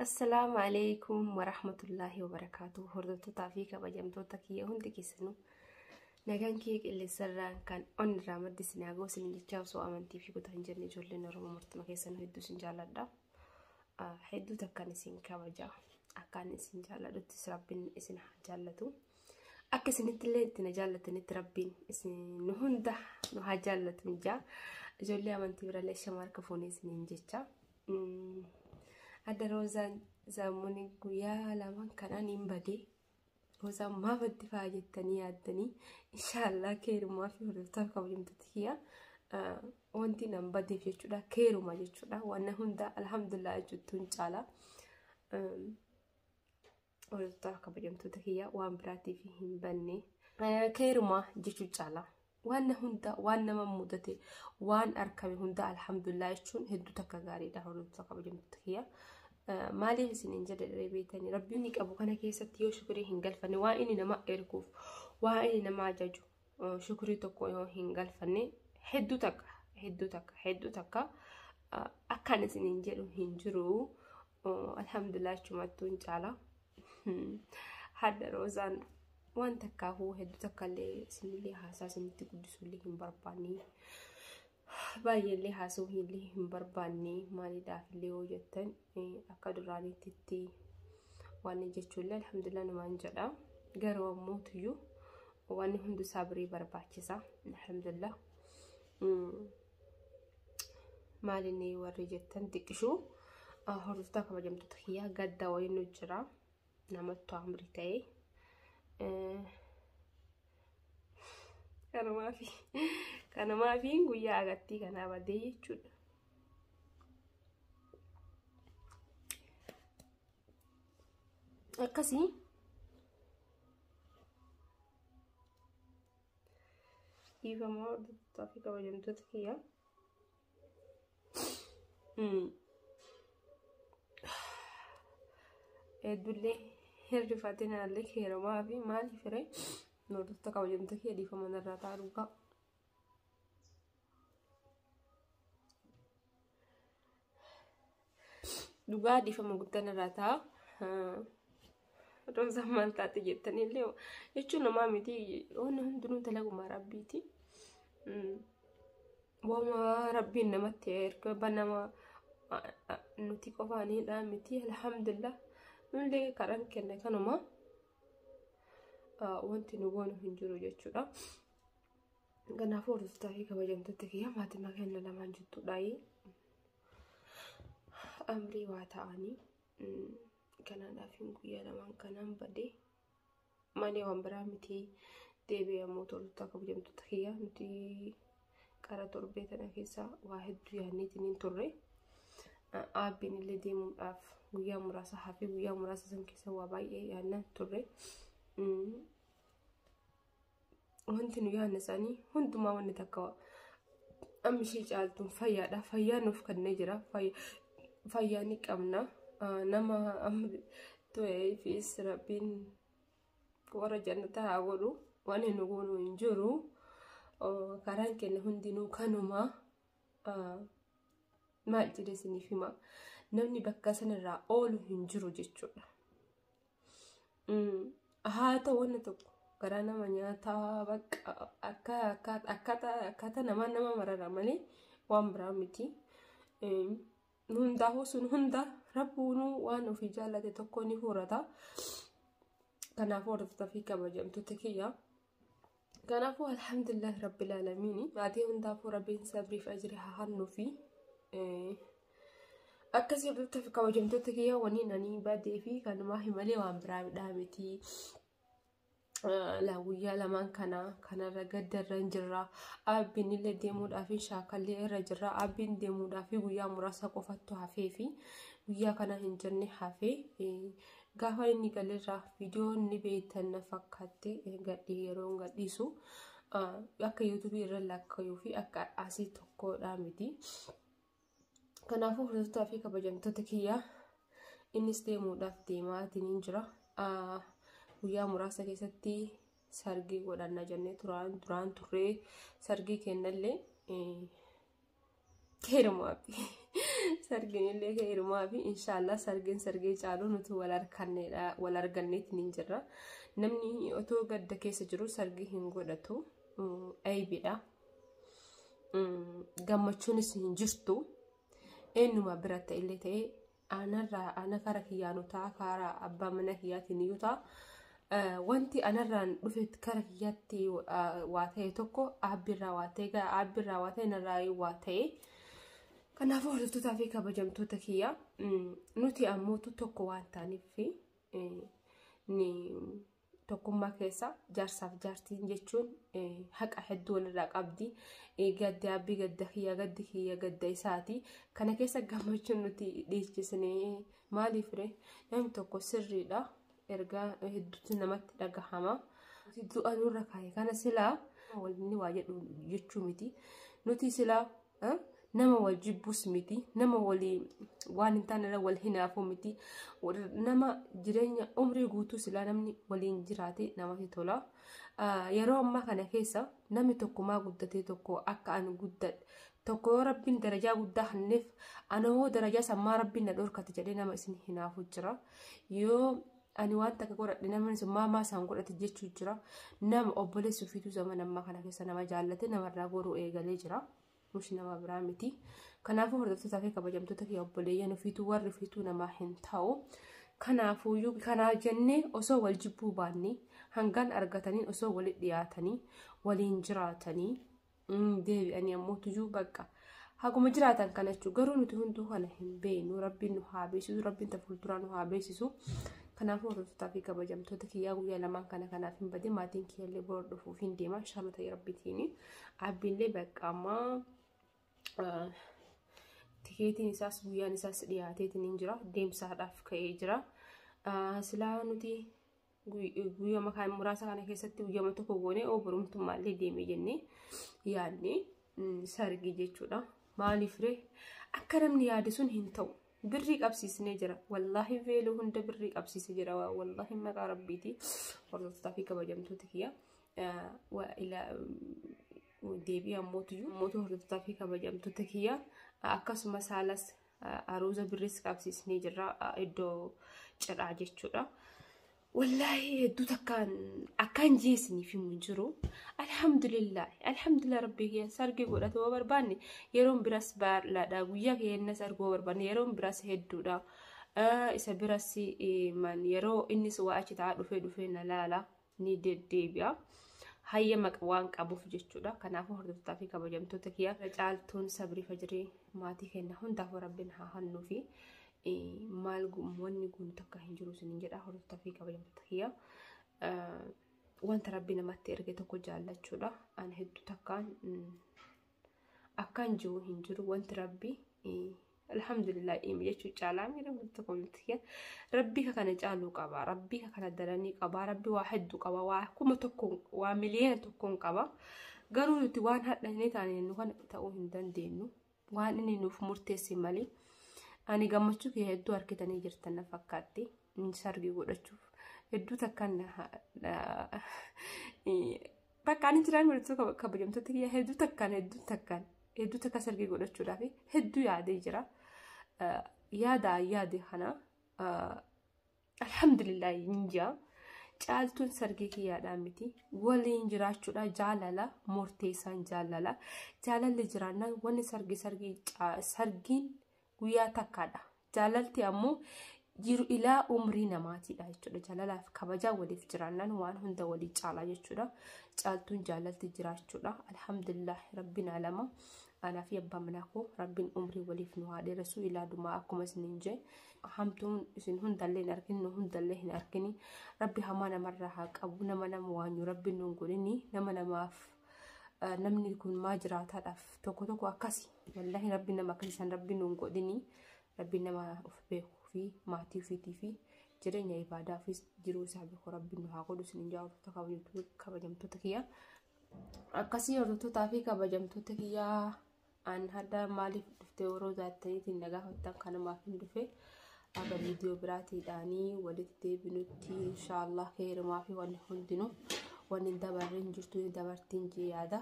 السلام عليكم ورحمة الله وبركاته. هردت تعفيك بجمتو تكية هندي كيسنو نجان كيك اللي سرّان كان أن رامد سناجو سنجتشاو سو أمانتي في كتر هنجرني جولنا رمو مرتما كيسنو هدو سنجالة دا هدو تكاني سنكا وجا أكاني سنجالة دو تسربين إسن حجالتو أكسن التلين تنجالة نتربين إسن نهنده نهجالة مجا جولي أمانتي برا ليش مارك فوني سنجتشا ada rozaan zamani guyyaa lamaan kanaan hin bade rozaan maaf itti fa'aa jettanii yaaddanii inshaallah keerumaa fi hordoftoota kabajamtoota kiyya wanti nan badeef jechuudha keeruma jechuudha waan hunda alhamdulillah jechuun caala hordoftoota kabajamtoota kiyya waan biraatiif hin banne keeruma jechuun caala waan hunda waan nama mudate waan arkame hunda alhamdulillah jechuun hedduu takka gaariidha hordoftoota kabajamtoota kiyya maaliif isiniin jedhe beetanii rabbiin qabu kana keessatti yoo shukrii hin galfanne waa inni nama erguuf waa inni nama ajaju shukrii tokko yoo hin galfanne hedduu takka akkan isiniin jedhu hin jiru alhamdulillah chumattuu hin caala hadda rozaan waan takkaafuu hedduu takkallee isinillee haasaa isinitti guddisuullee hin barbaanne baay'eellee haasawuullee hin barbaanne maaliidhaaf illee yoo jettan akka duraaniitti waan jechuullee alhamdulillah namaan jedha garuu ammoo tuyyuu waan hundi sabrii barbaachisa alhamdulillah maalinni warri jettan xiqqishuu hordoftoota kabajamtoota kiyyaa gadda wayiin nu jira namatti amri ta'e kanamaafi guyyaa agartii kanaa badee jechuudha. Akkasii dhiifamaa hordoftoota fi kabajamtoota kiyya heddullee hirrifatinaallee keeramaa fi maaliif hiree hordoftoota kabajamtoota kiyya dhiifama narraa taa'uu qaba. Dhugaa dhiifama guddaan irraa ta'a rozaan maal taate jettanillee jechuun namaa miti waan hundinuu dalaguma rabbiiti waama rabbiin namatti erga banama nuti qofaaniidha miti alhamdulillah nullee karaan kenne kanuma wanti nu goonu hin jiru jechuudha. Kanaafuu hordoftoota fi kabajamtoota kiyya maatii kenna lamaan jettuudha amrii waa ta'anii kanaadhaaf guyyaa lamaan kanaan badee malee waan biraa miti deebi'amuu hordoftoota kabajamtoota kiyya nuti qara torbee tana keessa waa hedduu yaadneetiin hin turre aabbiin illee deemuudhaaf guyyaa muraasa hafee guyyaa muraasa san keessa waa baay'ee yaadnaan turre wanti nu yaadne isaanii hundumaa wanni takka ammishii caaltuun fayyaadha fayyaa nuuf kannee jira fayyaa ni qabna nama to'ee fi rabbiin warra jannataa haa godhu waan nu goonu hin jiru karaan kenne hundinuu kanuma maal jedhe isiniif hima namni bakka sanarraa oolu hin jiru jechuudha. Haa ta'u wanna tokko garaa nama nyaataa bakka akkaataa nama marara malee waan biraa miti. Hundaafuu sun hunda rabbuunuu waan ofii jaallate tokko ni furata. Kanaafuu hordoftoota fi kabajamtoota kiyya. Kanaafuu alhamdulillah rabbil aalamiin maatii hundaafuu rabbiin sabriif ajri haa hannuufi akkasii hordoftoota fi kabajamtoota kiyya waniin ani badee fi kanumaa himalee waan biraa midhaa miti. La guyyaa lamaan kanarra gaddarra jirra aabbiin illee deemuudhaaf shaakallee irra jirra aabbiin deemuudhaaf guyyaa muraasa qofattu hafee fi guyyaa kana hin jenne hafee gaafa inni galirraa viidiyoon ni beektan fakkaatte yeroo gadhiisu akka yuutuubii irra lakkayuu fi akka asii tokkodha miti. Kanaafuu hordoftoota fi kabajamtoota kiyya innis deemuudhaaf deemaatiin jira. Guyyaa muraasa keessatti sargii godhanna jennee duraan turree sargii kennallee keerumaa sargin illee heerumaa fi inshallah sargee caalu nuti wal arganneet nin jirra namni otoo gadda keessa jiru sargii hin godhatu aybidha gammachuunis hin jirtu eenyuma biratta illee ta'e ana kara kiyyaanotaa kara abbaa mana kiyyaatiin yoo ta'a wanti anarraan dhufet kara kiyyaatti waa ta'e tokko abbirraa waa ta'e narraa waa ta'e kanaaf hordoftoota fi kabajamtoota kiyya nuti ammoo tokko waan taaniif ni tokkummaa keessa jaarsaaf jaartiin jechuun haqa hedduu walirraa qabdi gadda abbii gadda kiyya gadda isaati kana keessa gammachuun nuti dhiichisnee maaliif namni tokko sirriidha erga hedduutti namatti dhagahama du'a nurra kaa'e kana silaa walni waa jedhu jechuu miti nuti silaa nama wal jibbus miti nama walii waan hin taane wal hinaafu miti nama jireenya umrii guutuu silaa namni waliin jiraate namatti tola yeroo ammaa kana keessa namni tokkummaa guddatee tokko akka an guddadhe tokko rabbiin darajaa guddaa hanneef anoo darajaa sammaa rabbiin na dhorkate jedhee nama isin hinaafu jira yoo ani waan takka godhadhe namni sun maamaa isaan godhate jechuu jira nama obboleessi ofiitu zaman ammaa kana keessa nama jaallate namarraa goruu eegalee jira mush nama biraa miti kanaafuu hordoftoota fi kabajamtoota kiyya obboleeyyan ofiitu warri ofiitu namaa hin ta'u kanaafuyyuu kanaa jennee osoo wal jibbuu baanne hangaan argatanii osoo walitti dhiyaatanii waliin jiraatanii deebi'anii ammoo tuyyuu bakka haguma jiraatan kana jechuudha garuu nuti hunduu kana hin beeknu rabbiin nu haa beeksisu rabbiin tafuulduraa nu haa beeksisu kanaafuu hordoftoota fi kabajamtoota kiyyaa guyyaa lamaan kanaaf hin badin maatiin kiyyallee bor dhufuuf hin deema inshallah ta'e rabbitiin abbiillee bakka amma tikeetiin isaas guyyaan isaas dhiyaateetiin hin jira deemsaadhaaf ka'ee jira silaa nuti guyyaa makaan muraasa kana keessatti guyyaa tokko goonee oburumtummaallee deemee jennee yaadne sargii jechuudha maaliif akka namni yaade sun hin ta'u birrii qabsiisnee jira wallahi veeluu hunda birrii qabsiisee jira wallahi maqaa rabbiiti hordoftoota fi kabajamtoota kiyya deebii ammootu hordoftoota fi kabajamtoota kiyya akkasumas haalas aruuza birris qabsiisnee jira iddoo cidhaa jechuudha wallahi hedduu akkaan jeesniif hin jiru alhamdulillah rabbii kiyya sargii godhatoo barbaanne yeroon biras baadhaadha guyyaa keenyas arguu barbaanne yeroon biras hedduudha isa biras yeroo innis waa achi ta'a dhufee na laala ni deddeebi'a hayyama waan qabuuf jechuudha kanaafuu hordoftoota fi kabajamtoota kiyya caaltuun sabrii fajrii maatii keenya hundaaf rabbiin haa hannuu fi maal wanni kun takka hin jiru sinin jedha hordoftoota fi kabajamtoota kiyya wanta rabbi namatti erge tokko jaallachuudha an hedduu takkaan akkaan jiru hin jiru wanti rabbi alhamdulillah jechuu caalaa miidha wanta komitiya rabbi kana caaluu qaba rabbi kana daranii qaba rabbi waa hedduu qaba waa kuma tokko waa miliyoona tokkoon qaba garuu nuti waan hadhanii taaneen nu kana ta'uu hin dandeenyu waan inni nuuf murteesse malee ani gammachuu kee hedduu harkitanii jirtan na fakkaatti sargii godhachuuf hedduu takkaan bakka ani jiraan walitti kabajamtoota kiyya hedduu takka sargii godhachuudhaaf hedduu yaadee jira yaade kana alhamdulillah inja caaltuun sargii kiyyaadhaan miti waliin jiraachuudha jaalala murteessaan jaalalli jiraannaan wanni sargiin guyyaa takkaadha jaalalti ammoo jiru ilaa umrii namaatiidha jechuudha jaalalaaf kabajaa waliif jiraannaan waan hunda walii caalaa jechuudha caaltuun jaalalti jiraachuudha alhamdulillah rabbiin alama anaa fi abbaa manaa koo rabbiin umrii waliif nu haa dheeressu ilaa dumaa akkuma isiniin jee hamtuun isin hundallee hin arginu hundallee hin argini rabbi hamaa namarraa haa qabu nama waanyu rabbiin nu hin godhini nama namaaf namni kun maa jiraataadhaaf tokko akkasi wallahi rabbi nama akkasiisan rabbi nu hin godhini rabbi nama of beekuu fi maatii ofiitii fi jireenya ibaadaa fi jiruu isaa beekuu rabbi nu haa godhu isiniin jaallattoota kabajamtoota kiyya akkasii hordoftoota fi kabajamtoota kiyya an hadda maaliif dhuftee yeroo zaattaniitiin nagaafattan kanamaaf hin dhufe aga viidiyoo biraatiidhaanii walitti deebinutti inshaallah heerumaa fi wanni hundinuu wanni dabarreen jirtu dabartiin jiyaada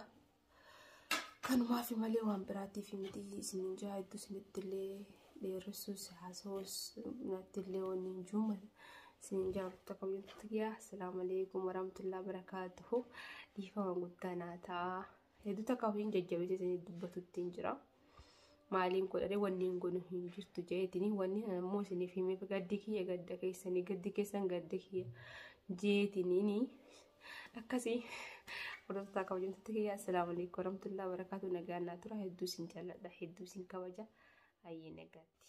كانوا ما في مالي وان براتي في مدي سنين جاهد سنت اللي لرسوس حاسوس نت اللي ونجوم سنين جاب تكم ينتقيا السلام عليكم ورحمة الله وبركاته ديفا قلتنا تا هدو تكاوين ججبتي سنين دبتو التنجرة مالين كل أري ونين كنو هنجرت جيتني ونين أنا موسني في مي بقدك هي قدك يسني قدك يسن قدك هي جيتني ني أكاسي ورد تكاوين تتكيا السلام عليكم ورحمة الله وبركاته نجانا ترى هدو سنجلا ده هدو سنكواجا أي نجاتي